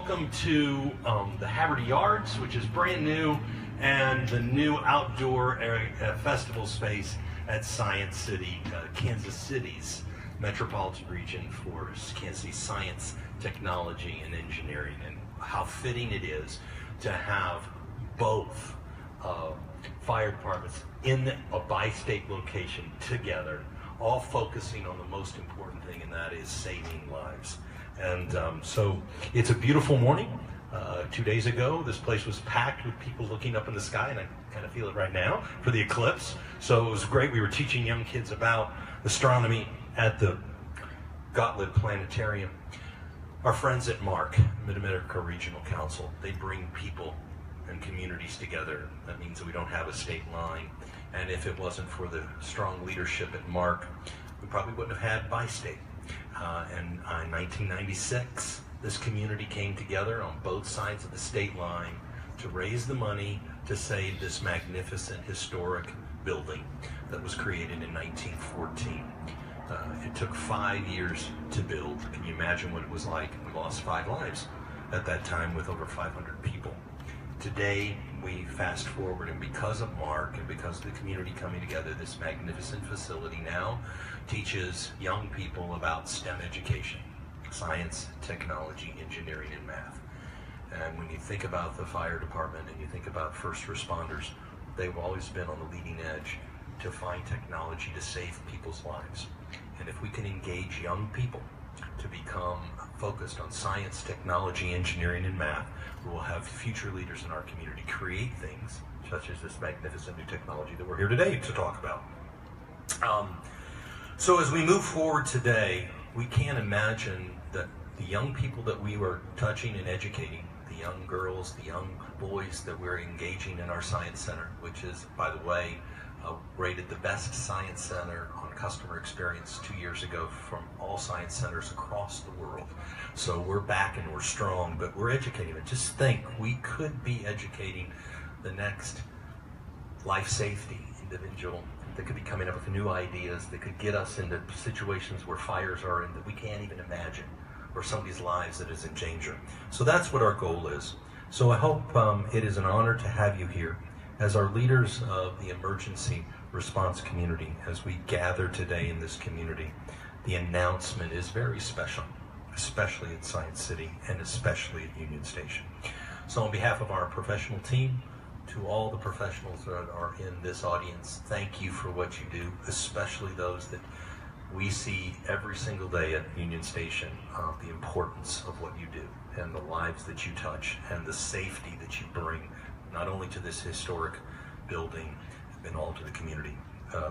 Welcome to the Haverty Yards, which is brand new, and the new outdoor festival space at Science City, Kansas City's metropolitan region for Kansas City science, technology, and engineering. And how fitting it is to have both fire departments in a bi-state location together, all focusing on the most important thing, and that is saving lives. And so it's a beautiful morning. 2 days ago, this place was packed with people looking up in the sky, and I kind of feel it right now for the eclipse. So it was great. We were teaching young kids about astronomy at the Gottlieb Planetarium. Our friends at MARC, Mid-America Regional Council, they bring people and communities together. That means that we don't have a state line. And if it wasn't for the strong leadership at MARC, we probably wouldn't have had bi-state. And in 1996, this community came together on both sides of the state line to raise the money to save this magnificent historic building that was created in 1914. It took 5 years to build. Can you imagine what it was like? We lost 5 lives at that time with over 500 people. Today, we fast forward, and because of MARC and because of the community coming together, this magnificent facility now teaches young people about STEM education, science, technology, engineering, and math. And when you think about the fire department and you think about first responders, they've always been on the leading edge to find technology to save people's lives. And if we can engage young people to become focused on science, technology, engineering, and math, we will have future leaders in our community create things such as this magnificent new technology that we're here today to talk about. So as we move forward today, we can't imagine that the young people that we were touching and educating, the young girls, the young boys that we're engaging in our science center, which is, by the way, rated the best science center on customer experience 2 years ago from all science centers across the world. So we're back and we're strong, but we're educating. And just think, we could be educating the next life safety individual that could be coming up with new ideas that could get us into situations where fires are in that we can't even imagine, or somebody's lives that is in danger. So that's what our goal is. So I hope it is an honor to have you here as our leaders of the emergency response community. As we gather today in this community, the announcement is very special, especially at Science City and especially at Union Station. So on behalf of our professional team, to all the professionals that are in this audience, thank you for what you do, especially those that we see every single day at Union Station, the importance of what you do and the lives that you touch and the safety that you bring, not only to this historic building and all to the community,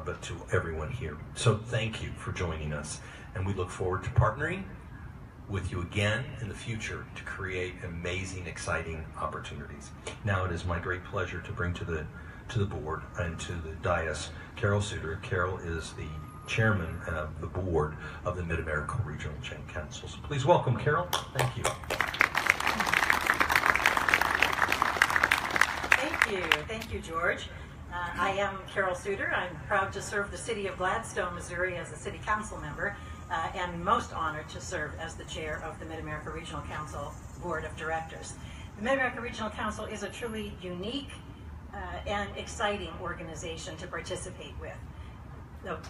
but to everyone here. So thank you for joining us, and we look forward to partnering with you again in the future to create amazing, exciting opportunities. Now it is my great pleasure to bring to the board and to the dais Carol Suter. Carol is the chairman of the board of the Mid-America Regional Council. So please welcome Carol. Thank you. Thank you, George. I am Carol Suter. I'm proud to serve the city of Gladstone, Missouri as a city council member, and most honored to serve as the chair of the Mid-America Regional Council Board of Directors. The Mid-America Regional Council is a truly unique and exciting organization to participate with.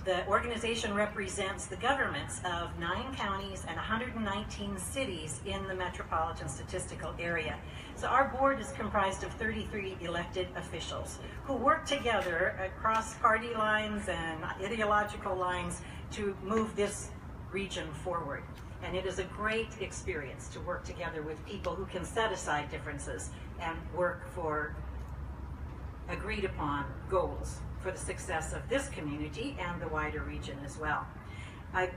The organization represents the governments of 9 counties and 119 cities in the metropolitan statistical area. So our board is comprised of 33 elected officials who work together across party lines and ideological lines to move this region forward. And it is a great experience to work together with people who can set aside differences and work for agreed upon goals for the success of this community and the wider region as well. I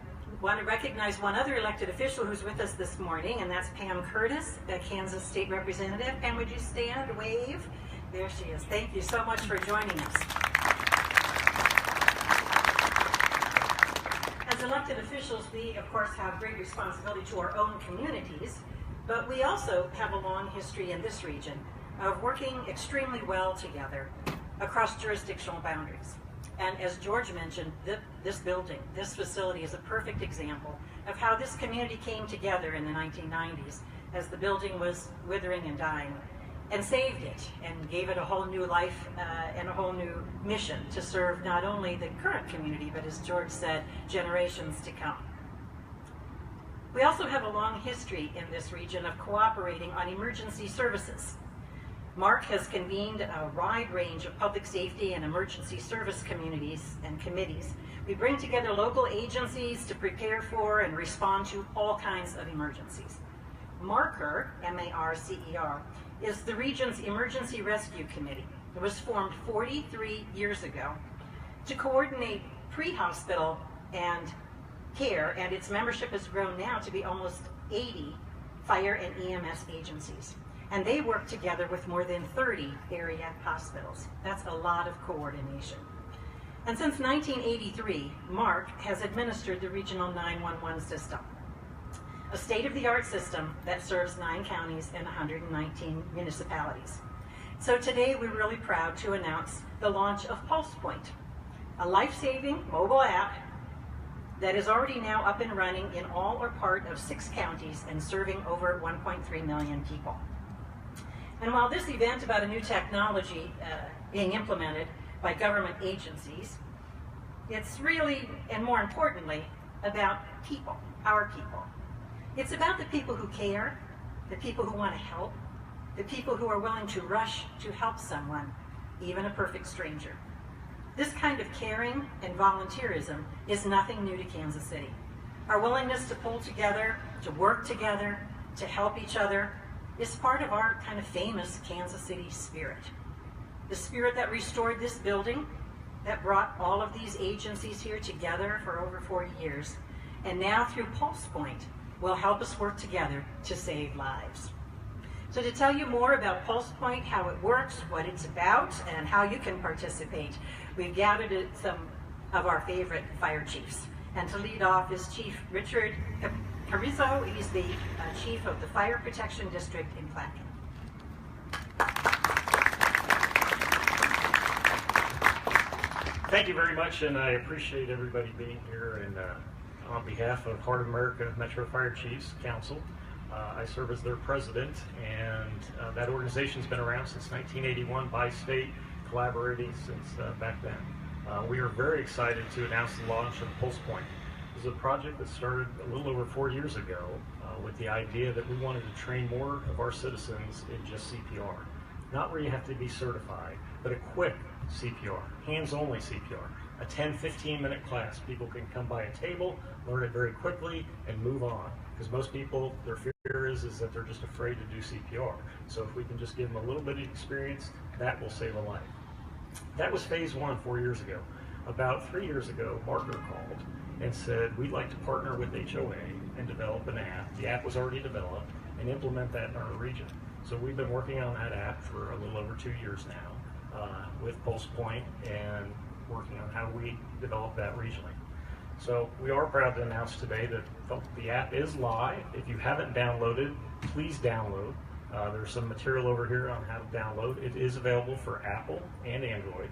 want to recognize one other elected official who's with us this morning, and that's Pam Curtis, the Kansas State Representative. Pam, would you stand, wave? There she is. Thank you so much for joining us. As elected officials, we of course have great responsibility to our own communities, but we also have a long history in this region of working extremely well together across jurisdictional boundaries. And as George mentioned, this building, this facility is a perfect example of how this community came together in the 1990s as the building was withering and dying, and saved it and gave it a whole new life and a whole new mission to serve not only the current community, but as George said, generations to come. We also have a long history in this region of cooperating on emergency services. Mark has convened a wide range of public safety and emergency service communities and committees. We bring together local agencies to prepare for and respond to all kinds of emergencies. MARCER, M-A-R-C-E-R, is the region's Emergency Rescue Committee. It was formed 43 years ago to coordinate pre-hospital and care, and its membership has grown now to be almost 80 fire and EMS agencies. And they work together with more than 30 area hospitals. That's a lot of coordination. And since 1983, MARC has administered the Regional 911 system, a state-of-the-art system that serves 9 counties and 119 municipalities. So today we're really proud to announce the launch of PulsePoint, a life-saving mobile app that is already now up and running in all or part of 6 counties and serving over 1.3 million people. And while this event about a new technology being implemented by government agencies, it's really, and more importantly, about people, our people. It's about the people who care, the people who want to help, the people who are willing to rush to help someone, even a perfect stranger. This kind of caring and volunteerism is nothing new to Kansas City. Our willingness to pull together, to work together, to help each other, is part of our kind of famous Kansas City spirit. The spirit that restored this building, that brought all of these agencies here together for over 40 years, and now through PulsePoint will help us work together to save lives. So to tell you more about PulsePoint, how it works, what it's about, and how you can participate, we've gathered some of our favorite fire chiefs. And to lead off is Chief Richard Carrizo. He's the chief of the Fire Protection District in Clackamas. Thank you very much, and I appreciate everybody being here. And on behalf of Heart of America Metro Fire Chiefs Council, I serve as their president, and that organization's been around since 1981, bi-state, collaborating since back then. We are very excited to announce the launch of PulsePoint. This is a project that started a little over 4 years ago with the idea that we wanted to train more of our citizens in just CPR. Not where you have to be certified, but a quick CPR, hands-only CPR. A 10-15 minute class. People can come by a table, learn it very quickly, and move on. Because most people, their fear is that they're just afraid to do CPR. So if we can just give them a little bit of experience, that will save a life. That was phase 1 4 years ago. About 3 years ago, Marker called and said, we'd like to partner with HOA and develop an app. The app was already developed, and implement that in our region. So we've been working on that app for a little over 2 years now with PulsePoint, and working on how we develop that regionally. So we are proud to announce today that the app is live. If you haven't downloaded, please download. There's some material over here on how to download. It is available for Apple and Android.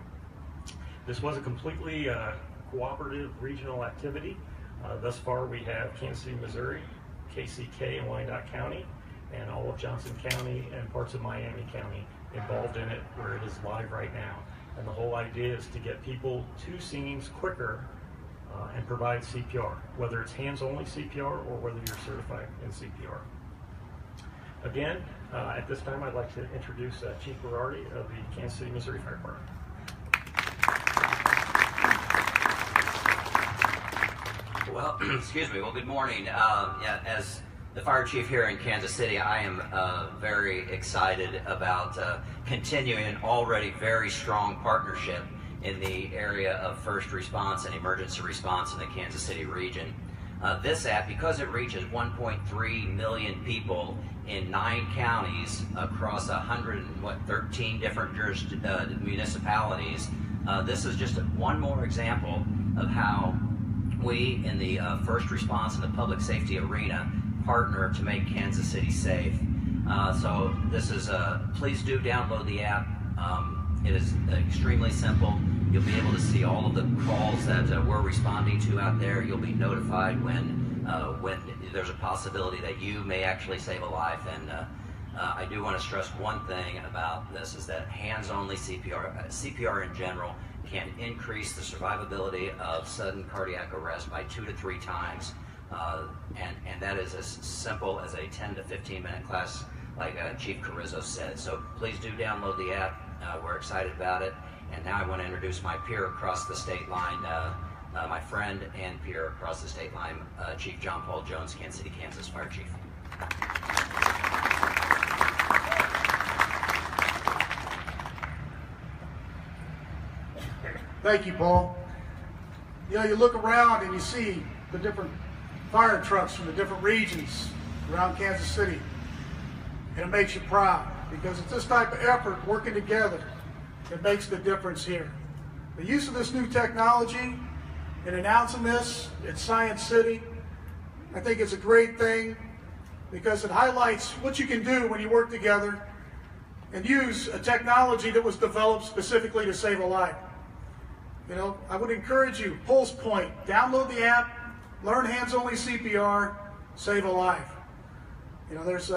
This was a completely cooperative regional activity. Thus far we have Kansas City, Missouri, KCK and Wyandotte County, and all of Johnson County and parts of Miami County involved in it, where it is live right now. And the whole idea is to get people to scenes quicker and provide CPR, whether it's hands-only CPR or whether you're certified in CPR. Again, at this time I'd like to introduce Chief Berardi of the Kansas City, Missouri Fire Department. Well, excuse me. Well, good morning. Yeah, as the fire chief here in Kansas City, I am very excited about continuing an already very strong partnership in the area of first response and emergency response in the Kansas City region. This app, because it reaches 1.3 million people in 9 counties across 113 different municipalities, this is just one more example of how we in the first response and the public safety arena partner to make Kansas City safe. So this is, please do download the app. It is extremely simple. You'll be able to see all of the calls that we're responding to out there. You'll be notified when when there's a possibility that you may actually save a life. And I do want to stress one thing about this, is that hands-only CPR in general can increase the survivability of sudden cardiac arrest by 2 to 3 times. And that is as simple as a 10 to 15 minute class, like Chief Carrizo said. So please do download the app. We're excited about it. And now I want to introduce my peer across the state line, my friend and peer across the state line, Chief John Paul Jones, Kansas City, Kansas Fire Chief. Thank you, Paul. You know, you look around and you see the different fire trucks from the different regions around Kansas City, and it makes you proud, because it's this type of effort working together that makes the difference here. The use of this new technology and announcing this at Science City, I think it's a great thing, because it highlights what you can do when you work together and use a technology that was developed specifically to save a life. You know, I would encourage you, PulsePoint, download the app, learn hands-only CPR, save a life. You know, there's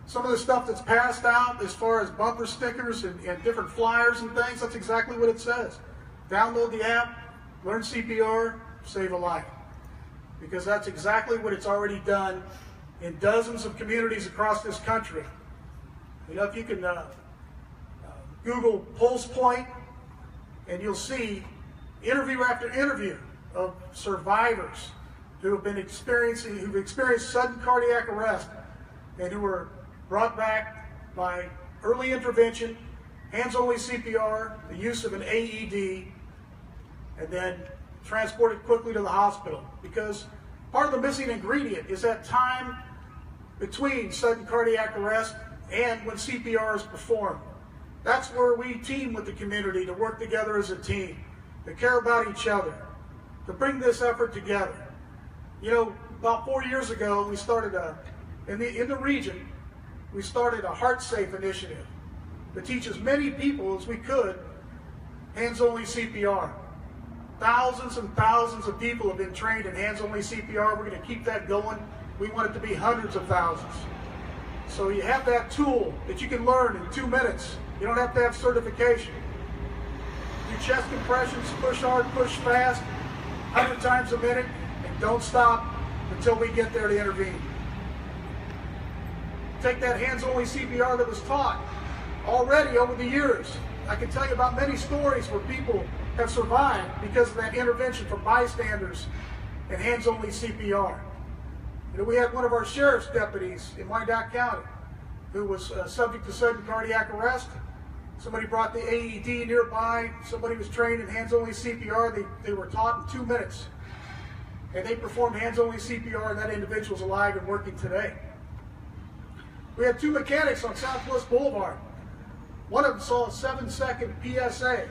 some of the stuff that's passed out as far as bumper stickers and different flyers and things. That's exactly what it says. Download the app, learn CPR, save a life. Because that's exactly what it's already done in dozens of communities across this country. You know, if you can Google PulsePoint, and you'll see interview after interview of survivors who've experienced sudden cardiac arrest and who were brought back by early intervention, hands-only CPR, the use of an AED, and then transported quickly to the hospital. Because part of the missing ingredient is that time between sudden cardiac arrest and when CPR is performed. That's where we team with the community to work together as a team, to care about each other, to bring this effort together. You know, about 4 years ago, we started in the region, we started a Heart Safe initiative to teach as many people as we could hands-only CPR. Thousands and thousands of people have been trained in hands-only CPR. We're going to keep that going. We want it to be hundreds of thousands. So you have that tool that you can learn in 2 minutes. You don't have to have certification. Do chest compressions, push hard, push fast, 100 times a minute, and don't stop until we get there to intervene. Take that hands-only CPR that was taught already over the years. I can tell you about many stories where people have survived because of that intervention from bystanders and hands-only CPR. You know, we had one of our sheriff's deputies in Wyandotte County who was subject to sudden cardiac arrest. Somebody brought the AED nearby. Somebody was trained in hands-only CPR. They were taught in 2 minutes. And they performed hands-only CPR, and that individual's alive and working today. We had 2 mechanics on Southwest Boulevard. One of them saw a 7-second PSA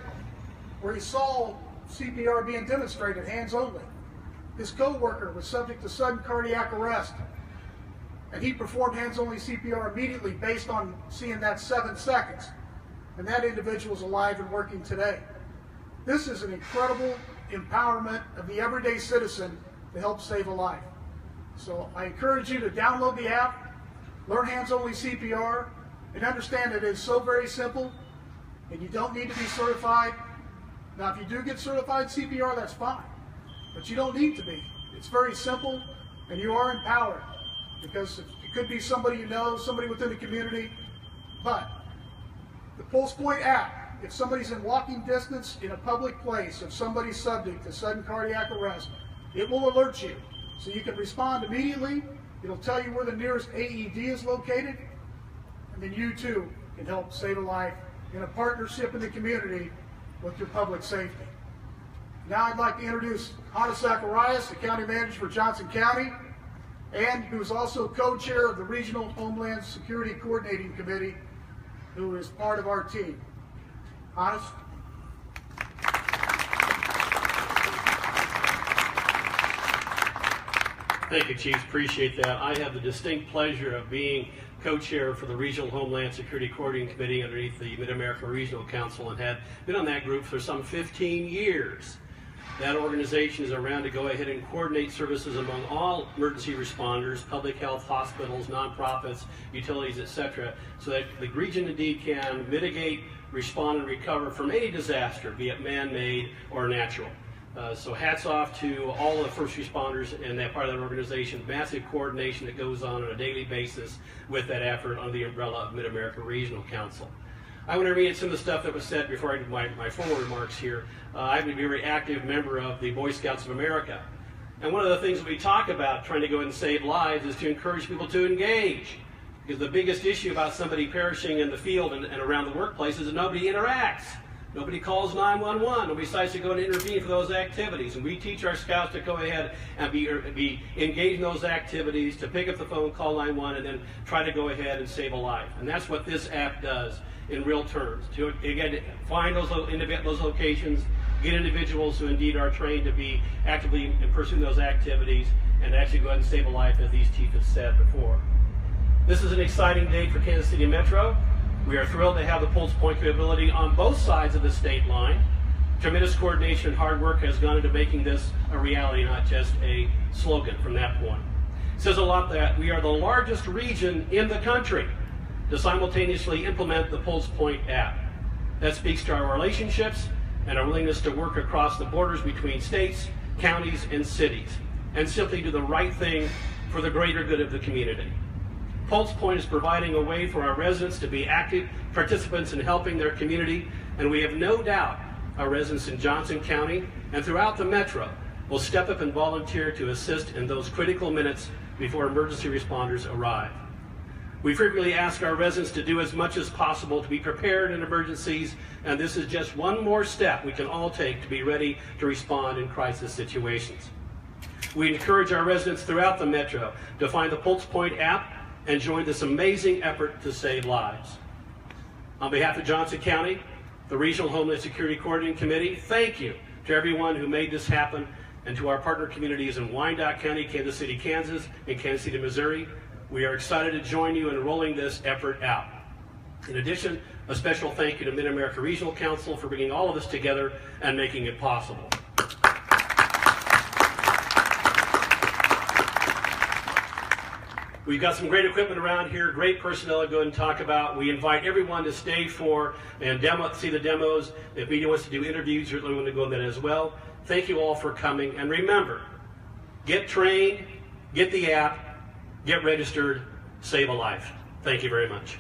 where he saw CPR being demonstrated, hands only. His co-worker was subject to sudden cardiac arrest, and he performed hands-only CPR immediately based on seeing that 7 seconds. And that individual is alive and working today. This is an incredible empowerment of the everyday citizen to help save a life. So I encourage you to download the app, learn hands-only CPR, and understand that it is so very simple, and you don't need to be certified. Now, if you do get certified CPR, that's fine, but you don't need to be. It's very simple, and you are empowered, because it could be somebody you know, somebody within the community, but the PulsePoint app, if somebody's in walking distance in a public place, if somebody's subject to sudden cardiac arrest, it will alert you. So you can respond immediately. It'll tell you where the nearest AED is located. And then you too can help save a life in a partnership in the community with your public safety. Now I'd like to introduce Hannah Zacharias, the county manager for Johnson County, and who is also co-chair of the Regional Homeland Security Coordinating Committee, who is part of our team. Hannah? Thank you, Chief. Appreciate that. I have the distinct pleasure of being co-chair for the Regional Homeland Security Coordinating Committee underneath the Mid-America Regional Council, and had been on that group for some 15 years. That organization is around to go ahead and coordinate services among all emergency responders, public health, hospitals, nonprofits, utilities, etc., so that the region indeed can mitigate, respond, and recover from any disaster, be it man-made or natural. So hats off to all the first responders and that part of that organization. Massive coordination that goes on a daily basis with that effort under the umbrella of Mid-America Regional Council. I want to read some of the stuff that was said before I do my formal remarks here. I'm a very active member of the Boy Scouts of America. And one of the things that we talk about trying to go and save lives is to encourage people to engage. Because the biggest issue about somebody perishing in the field and around the workplace is that nobody interacts. Nobody calls 911. Nobody decides to go and intervene for those activities. And we teach our scouts to go ahead and be engaged in those activities, to pick up the phone, call 911, and then try to go ahead and save a life. And that's what this app does in real terms. To, again, find those locations, get individuals who indeed are trained to be actively pursuing those activities, and to actually go ahead and save a life, as these chiefs have said before. This is an exciting day for Kansas City Metro. We are thrilled to have the PulsePoint capability on both sides of the state line. Tremendous coordination and hard work has gone into making this a reality, not just a slogan from that point. It says a lot that we are the largest region in the country to simultaneously implement the PulsePoint app. That speaks to our relationships and our willingness to work across the borders between states, counties, and cities, and simply do the right thing for the greater good of the community. PulsePoint is providing a way for our residents to be active participants in helping their community, and we have no doubt our residents in Johnson County and throughout the Metro will step up and volunteer to assist in those critical minutes before emergency responders arrive. We frequently ask our residents to do as much as possible to be prepared in emergencies, and this is just one more step we can all take to be ready to respond in crisis situations. We encourage our residents throughout the Metro to find the PulsePoint app and join this amazing effort to save lives. On behalf of Johnson County, the Regional Homeland Security Coordinating Committee, thank you to everyone who made this happen, and to our partner communities in Wyandotte County, Kansas City, Kansas, and Kansas City, Missouri. We are excited to join you in rolling this effort out. In addition, a special thank you to Mid-America Regional Council for bringing all of this together and making it possible. We've got some great equipment around here, great personnel to go and talk about. We invite everyone to stay for and see the demos. If media wants to do interviews, you're going to go on that as well. Thank you all for coming. And remember, get trained, get the app, get registered, save a life. Thank you very much.